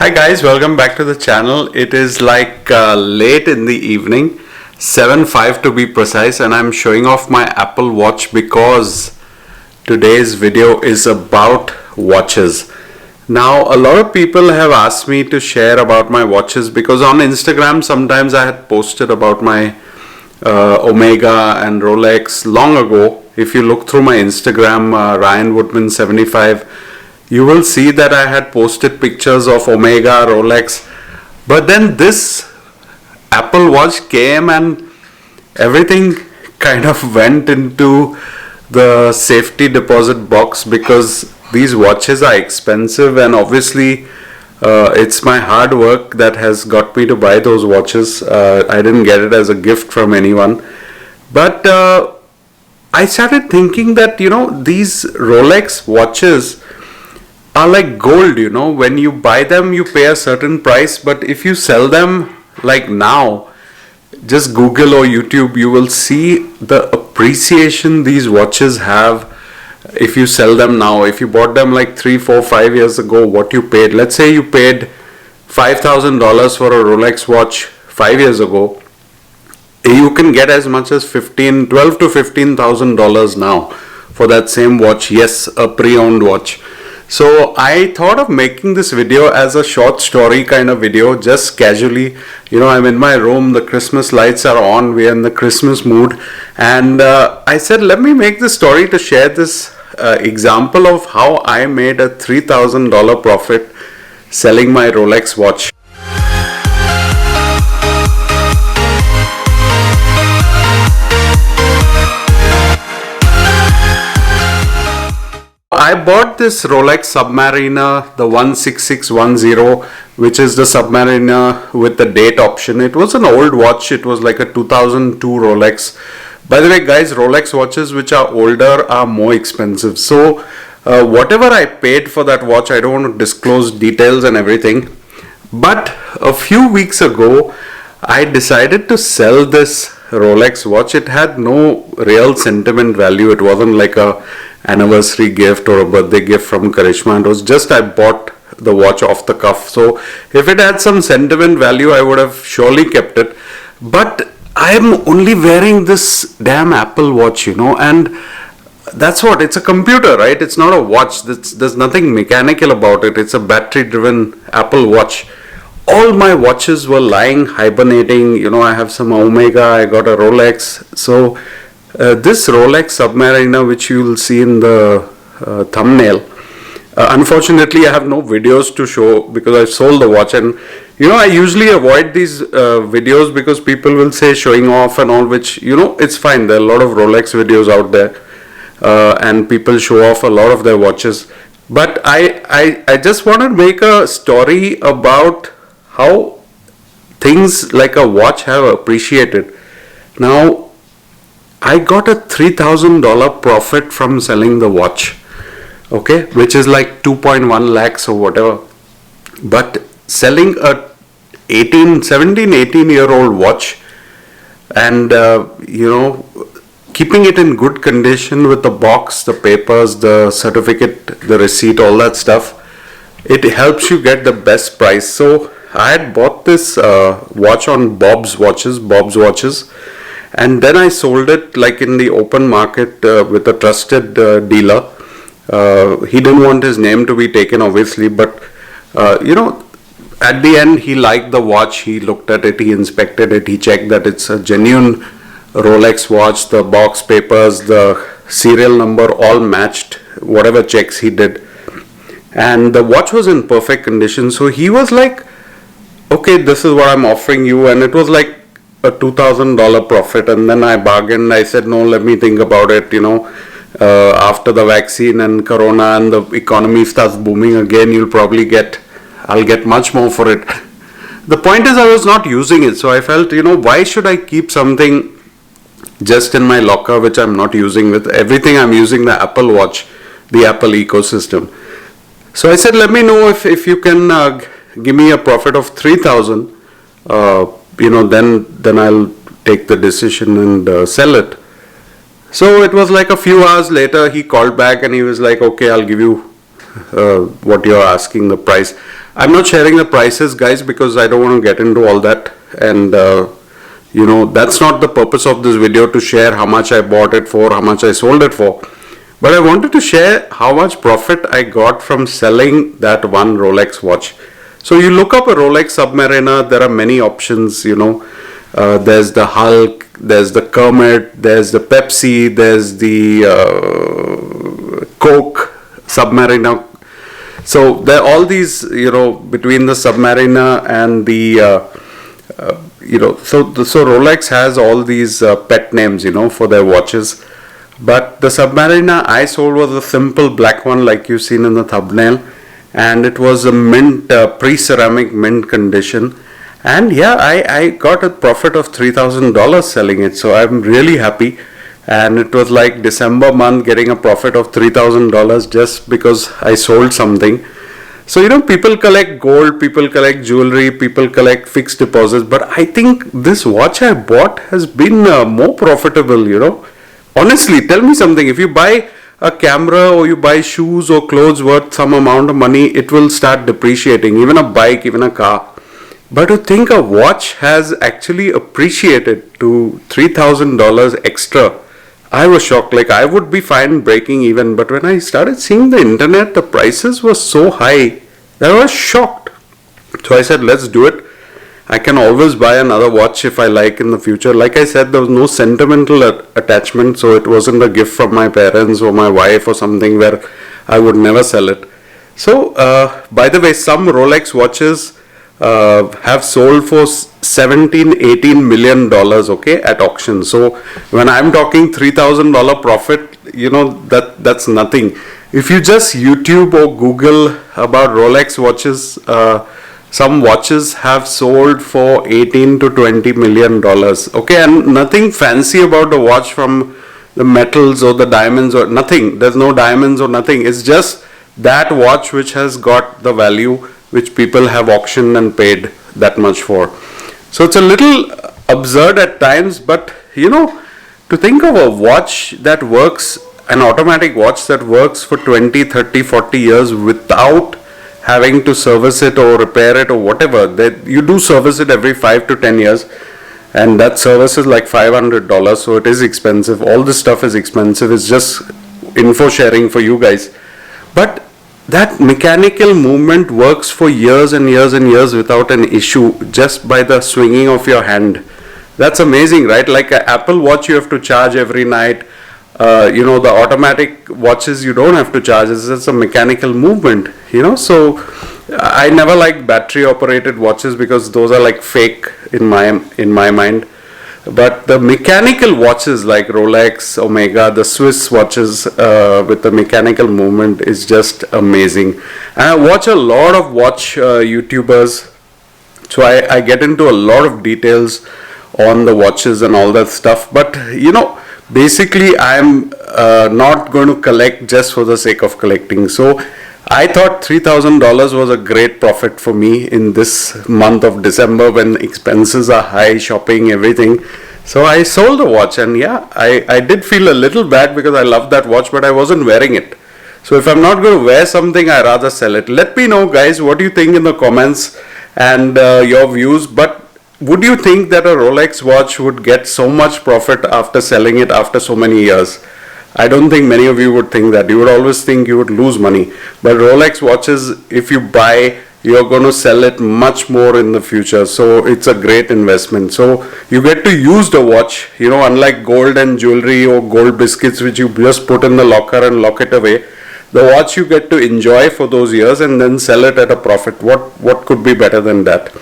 Hi guys, welcome back to the channel. It is like late in the evening, 7:05 to be precise, and I'm showing off my Apple Watch because today's video is about watches. Now, a lot of people have asked me to share about my watches because on Instagram sometimes I had posted about my Omega and Rolex long ago. If you look through my Instagram, Ryan Woodman 75, you will see that I had posted pictures of Omega, Rolex, but then this Apple Watch came and everything kind of went into the safety deposit box because these watches are expensive, and obviously it's my hard work that has got me to buy those watches. I didn't get it as a gift from anyone, but I started thinking that these Rolex watches are like gold. When you buy them you pay a certain price, but if you sell them like now, just Google or YouTube, you will see the appreciation these watches have. If you sell them now, if you bought them like 3, 4, 5 years ago, what you paid, let's say you paid $5,000 for a Rolex watch 5 years ago, you can get as much as $12,000 to $15,000 now for that same watch. Yes, a pre-owned watch. So I thought of making this video as a short story kind of video, just casually. I'm in my room, the Christmas lights are on, we're in the Christmas mood, and I said let me make this story to share this example of how I made a $3,000 profit selling my Rolex watch. I bought this Rolex Submariner, the 16610, which is the Submariner with the date option. It was an old watch. It was like a 2002 Rolex. By the way, guys, Rolex watches which are older are more expensive. So whatever I paid for that watch, I don't want to disclose details and everything. But a few weeks ago, I decided to sell this Rolex watch. It had no real sentiment value. It wasn't like a anniversary gift or a birthday gift from Karishma. It was just I bought the watch off the cuff. So if it had some sentiment value, I would have surely kept it. But I am only wearing this damn Apple Watch, and that's what, it's a computer, right? It's not a watch. There's nothing mechanical about it. It's a battery driven Apple Watch. All my watches were lying hibernating. I have some Omega, I got a Rolex. So this Rolex Submariner, which you will see in the thumbnail, unfortunately I have no videos to show because I've sold the watch, and I usually avoid these videos because people will say showing off and all, which it's fine. There are a lot of Rolex videos out there and people show off a lot of their watches, but I just want to make a story about how things like a watch have appreciated. Now, I got a $3,000 profit from selling the watch, okay, which is like 2.1 lakhs or whatever. But selling a 17, 18-year-old watch and, keeping it in good condition with the box, the papers, the certificate, the receipt, all that stuff, it helps you get the best price. So I had bought this watch on Bob's Watches. And then I sold it like in the open market with a trusted dealer. He didn't want his name to be taken, obviously, but at the end he liked the watch. He looked at it, he inspected it, he checked that it's a genuine Rolex watch. The box papers, the serial number all matched whatever checks he did, and the watch was in perfect condition. So he was like, okay, this is what I'm offering you, and it was like a $2,000 profit. And then I bargained. I said, no, let me think about it. After the vaccine and Corona and the economy starts booming again, I'll get much more for it. The point is, I was not using it, so I felt, why should I keep something just in my locker which I'm not using? With everything, I'm using the Apple Watch, the Apple ecosystem. So I said, let me know if you can give me a profit of 3,000. Then I'll take the decision and sell it. So it was like a few hours later, he called back and he was like, okay, I'll give you what you're asking the price. I'm not sharing the prices, guys, because I don't want to get into all that, and you know, that's not the purpose of this video, to share how much I bought it for, how much I sold it for. But I wanted to share how much profit I got from selling that one Rolex watch. So you look up a Rolex Submariner, there are many options, you know. There's the Hulk, there's the Kermit, there's the Pepsi, there's the Coke Submariner. So there are all these, you know, between the Submariner and the you know, so Rolex has all these pet names, you know, for their watches. But the Submariner I sold was a simple black one, like you've seen in the thumbnail, and it was a mint, pre-ceramic mint condition. And yeah, I got a profit of $3,000 selling it, so I'm really happy. And it was like December month, getting a profit of $3,000 just because I sold something. So, you know, people collect gold, people collect jewelry, people collect fixed deposits, but I think this watch I bought has been more profitable, you know. Honestly, tell me something. If you buy a camera or you buy shoes or clothes worth some amount of money, it will start depreciating, even a bike, even a car. But to think a watch has actually appreciated to $3,000 extra, I was shocked. Like, I would be fine breaking even, but when I started seeing the internet, the prices were so high that I was shocked. So I said, let's do it. I can always buy another watch if I like in the future. Like I said, there was no sentimental attachment, so it wasn't a gift from my parents or my wife or something where I would never sell it. So, by the way, some Rolex watches have sold for 17-18 million dollars, okay, at auction. So when I'm talking $3,000 profit, you know, that's nothing. If you just YouTube or Google about Rolex watches, some watches have sold for 18 to 20 million dollars, okay, and nothing fancy about the watch from the metals or the diamonds or nothing. There's no diamonds or nothing. It's just that watch which has got the value which people have auctioned and paid that much for. So it's a little absurd at times, but you know, to think of a watch that works, an automatic watch that works for 20, 30, 40 years without having to service it or repair it or whatever. That you do service it every 5 to 10 years, and that service is like $500, so it is expensive. All this stuff is expensive. It's just info sharing for you guys. But that mechanical movement works for years and years and years without an issue, just by the swinging of your hand. That's amazing, right? Like an Apple Watch, you have to charge every night. You know, the automatic watches, you don't have to charge. It's just a mechanical movement, you know. So I never liked battery operated watches because those are like fake in my mind. But the mechanical watches like Rolex, Omega, the Swiss watches with the mechanical movement is just amazing. And I watch a lot of watch YouTubers, so I get into a lot of details on the watches and all that stuff. But you know, basically I'm not going to collect just for the sake of collecting. So I thought $3,000 was a great profit for me in this month of December when expenses are high, shopping, everything. So I sold the watch, and yeah, I did feel a little bad because I love that watch, but I wasn't wearing it. So if I'm not going to wear something, I rather sell it. Let me know, guys, what do you think in the comments and your views. But would you think that a Rolex watch would get so much profit after selling it after so many years? I don't think many of you would think that. You would always think you would lose money. But Rolex watches, if you buy, you're going to sell it much more in the future. So it's a great investment. So you get to use the watch, you know, unlike gold and jewelry or gold biscuits, which you just put in the locker and lock it away. The watch you get to enjoy for those years and then sell it at a profit. What could be better than that?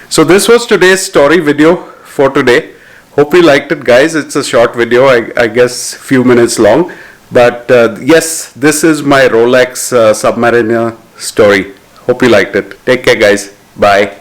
So this was today's story video for today. Hope you liked it, guys. It's a short video, I guess few minutes long. But yes, this is my Rolex Submariner story. Hope you liked it. Take care, guys. Bye.